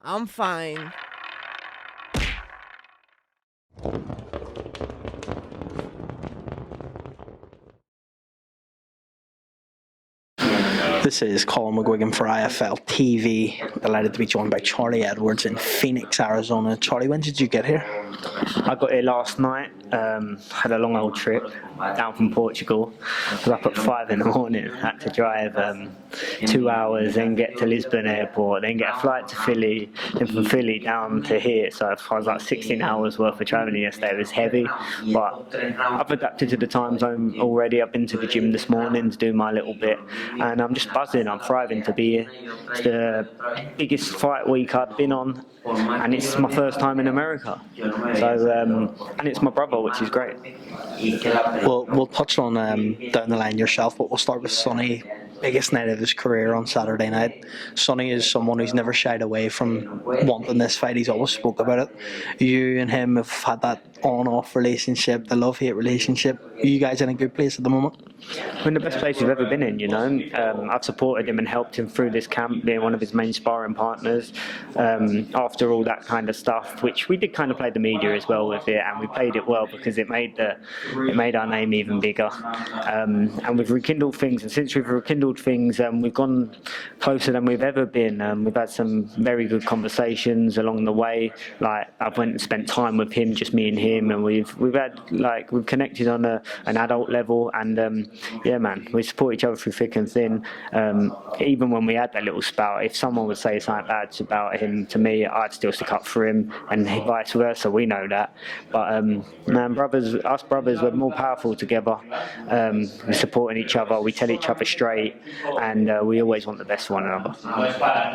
I'm fine. This is Colm McGuigan for IFL TV. Delighted to be joined by Charlie Edwards in Phoenix, Arizona. Charlie, when did you get here? I got here last night, had a long old trip down from Portugal. I was up at 5 in the morning, had to drive 2 hours, then get to Lisbon airport, then get a flight to Philly, then from Philly down to here. So I was like 16 hours worth of travelling yesterday. It was heavy, but I've adapted to the time zone already. I've been to the gym this morning to do my little bit, and I'm just buzzing. I'm thriving to be here. It's the biggest fight week I've been on, and it's my first time in America. So, and it's my brother, which is great. Well, we'll touch on down the line yourself, but we'll start with Sonny. Biggest night of his career on Saturday night. Sonny is someone who's never shied away from wanting this fight. He's always spoke about it. You and him have had that on-off relationship, the love-hate relationship. Are you guys in a good place at the moment? We're in the best place we've ever been in, you know. I've supported him and helped him through this camp, being one of his main sparring partners. After all that kind of stuff, which we did kind of play the media as well with it, and we played it well because it made our name even bigger. And we've rekindled things, and since we've rekindled things, we've gone closer than we've ever been. We've had some very good conversations along the way. Like I've went and spent time with him, just me and him, and we've connected on an adult level, and yeah, man, we support each other through thick and thin. Even when we had that little spout, if someone would say something bad about him to me, I'd still stick up for him, and vice versa. We know that. But man, us brothers, we're more powerful together. We're supporting each other. We tell each other straight, and we always want the best for one another.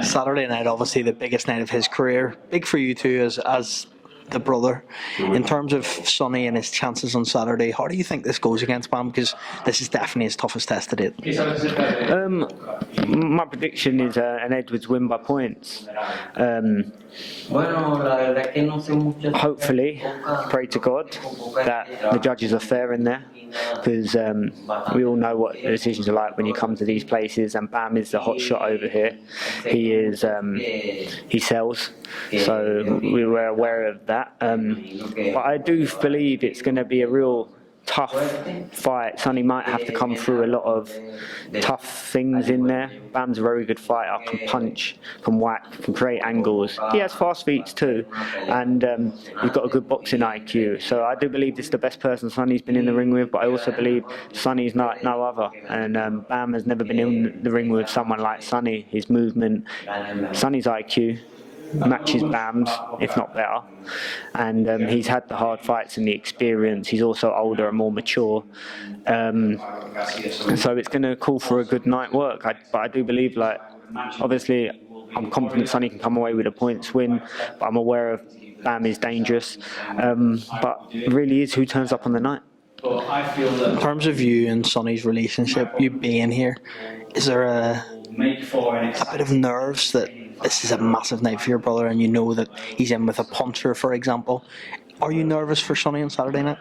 Saturday night, obviously the biggest night of his career. Big for you too, as the brother. In terms of Sonny and his chances on Saturday, how do you think this goes against Bam? Because this is definitely his toughest test to date. My prediction is an Edwards win by points. Hopefully, pray to God that the judges are fair in there, because we all know what the decisions are like when you come to these places, and Bam is the hot shot over here. He sells, so we were aware of that. But I do believe it's going to be a real tough fight. Sonny might have to come through a lot of tough things in there. Bam's a very good fighter, can punch, can whack, can create angles. He has fast feet too, and he's got a good boxing IQ. So I do believe this is the best person Sonny's been in the ring with, but I also believe Sonny's no other. And Bam has never been in the ring with someone like Sonny. His movement, Sonny's IQ matches Bam's, if not better, and he's had the hard fights and the experience. He's also older and more mature, so it's going to call for a good night work. But I do believe, like, obviously I'm confident Sonny can come away with a points win, but I'm aware of Bam is dangerous, but it really is who turns up on the night. In terms of you and Sonny's relationship, you being here, is there a bit of nerves that this is a massive night for your brother, and you know that he's in with a puncher, for example? Are you nervous for Sonny on Saturday night?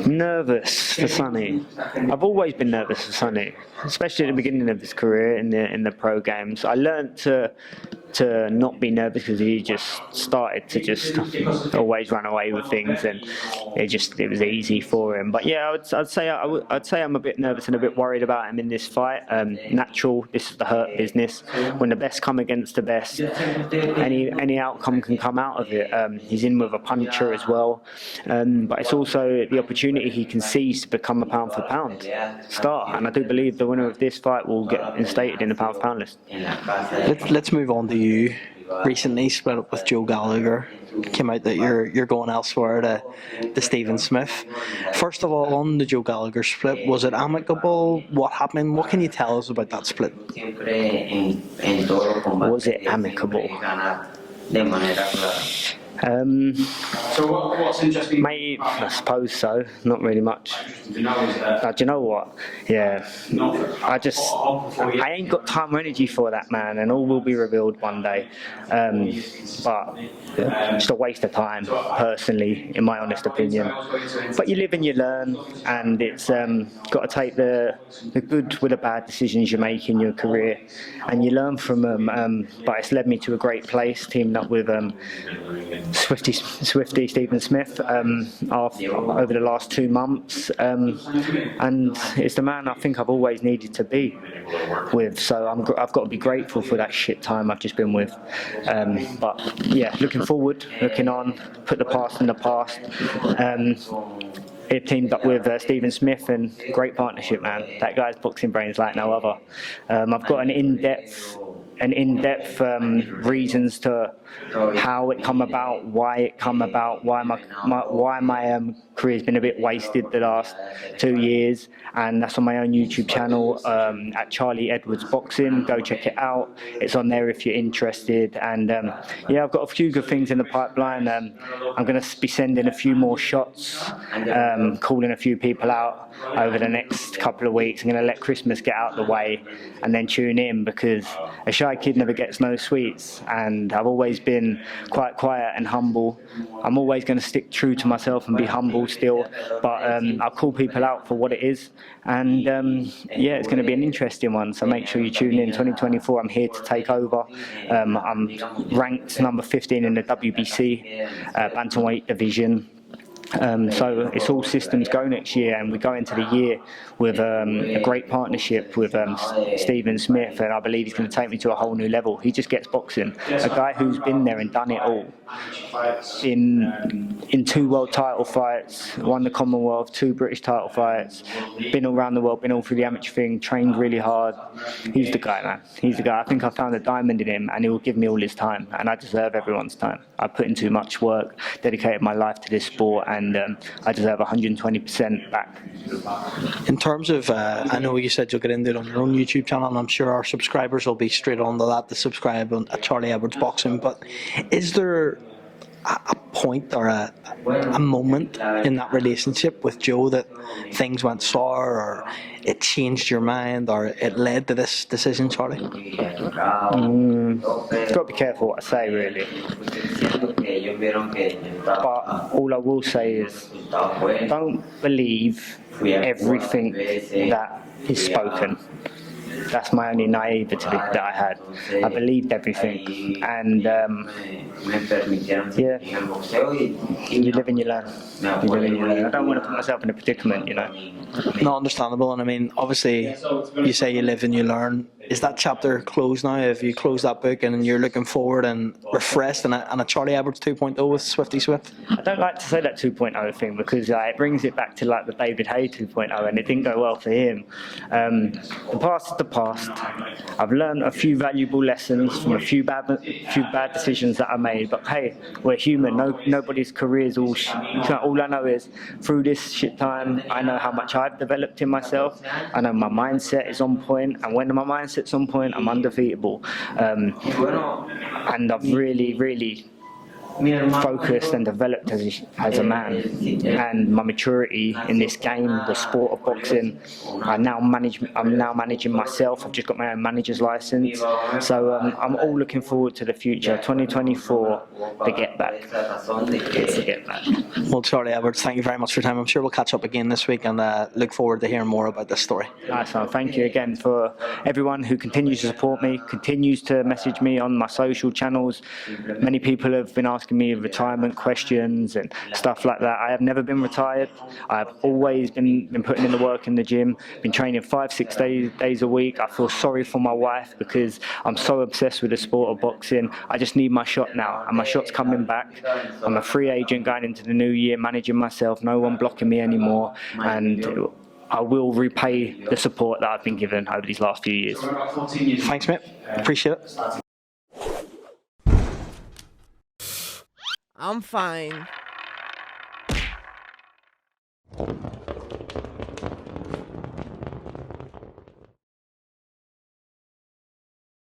Nervous for Sonny. I've always been nervous for Sonny, especially at the beginning of his career in the pro games. I learned to not be nervous because he just started to just always run away with things, and it was easy for him. But yeah, I'd say I'm a bit nervous and a bit worried about him in this fight. Natural, this is the hurt business. When the best come against the best, any outcome can come out of it. He's in with a puncher as well, but it's also the opportunity he can seize to become a pound for pound star. And I do believe the winner of this fight will get instated in the pound for pound list. Let's move on to you. Recently split up with Joe Gallagher. Came out that you're going elsewhere to Stephen Smith. First of all, on the Joe Gallagher split, was it amicable? What happened? What can you tell us about that split? Was it amicable? What's interesting? Mate, I suppose so. Not really much. Do you know what? Yeah. I ain't got time or energy for that, man, and all will be revealed one day. But just a waste of time, personally, in my honest opinion. But you live and you learn, and it's got to take the good with the bad decisions you make in your career, and you learn from them. But it's led me to a great place, teaming up with Swifty Stephen Smith over the last 2 months, and it's the man I think I've always needed to be with. So I've got to be grateful for that shit time I've just been with. But yeah, looking forward, looking on, put the past in the past. It teamed up with Stephen Smith, and great partnership, man. That guy's boxing brains like no other. I've got an in-depth reasons to how it come about, why it come about, why my career's been a bit wasted the last 2 years, and that's on my own YouTube channel at Charlie Edwards Boxing. Go check it out. It's on there if you're interested. And yeah, I've got a few good things in the pipeline. I'm going to be sending a few more shots, calling a few people out over the next couple of weeks. I'm going to let Christmas get out of the way and then tune in, because a shy kid never gets no sweets, and I've always been quite quiet and humble. I'm always going to stick true to myself and be humble still, but I'll call people out for what it is, and yeah, it's going to be an interesting one, so make sure you tune in. 2024, I'm here to take over. I'm ranked number 15 in the WBC bantamweight division. So it's all systems go next year, and we go into the year with a great partnership with Stephen Smith, and I believe he's going to take me to a whole new level. He just gets boxing. A guy who's been there and done it all. In 2 world title fights, won the Commonwealth, 2 British title fights, been all around the world, been all through the amateur thing, trained really hard. He's the guy, man. He's the guy. I think I found a diamond in him, and he will give me all his time, and I deserve everyone's time. I put in too much work, dedicated my life to this sport, and I deserve 120% back. In terms of, I know you said you'll get into it on your own YouTube channel, and I'm sure our subscribers will be straight on to that to subscribe at Charlie Edwards Boxing, but is there a point or a moment in that relationship with Joe that things went sour, or it changed your mind, or it led to this decision, Charlie? Got to be careful what I say, really. But all I will say is, don't believe everything that is spoken. That's my only naivety that I had. I believed everything, and yeah, you live and you learn. I don't want to put myself in a predicament, you know. Not understandable, and I mean, obviously, you say you live and you learn. Is that chapter closed now? Have you closed that book and you're looking forward and refreshed and a Charlie Edwards 2.0 with Swifty Swift? I don't like to say that 2.0 thing, because it brings it back to like the David Hay 2.0, and it didn't go well for him. The past is the past. I've learned a few valuable lessons from a few bad decisions that I made, but hey, we're human. Nobody's career is all all I know is, through this shit time, I know how much I've developed in myself. I know my mindset is on point, and when my mindset's on point, I'm undefeatable. And I've really focused and developed as a man, and my maturity in this game, the sport of boxing. I'm now managing myself. I've just got my own manager's license, so I'm all looking forward to the future. 2024, the get back. It's the get back. Well, Charlie Edwards, thank you very much for your time. I'm sure we'll catch up again this week, and look forward to hearing more about this story. Nice one. Thank you again for everyone who continues to support me, continues to message me on my social channels. Many people have been asking me retirement questions and stuff like that. I have never been retired. I've always been putting in the work in the gym, been training 5-6 days a week. I feel sorry for my wife, because I'm so obsessed with the sport of boxing. I just need my shot now, and my shot's coming back. I'm a free agent going into the new year, managing myself, no one blocking me anymore, and I will repay the support that I've been given over these last few years. Thanks, mate. Appreciate it. I'm fine.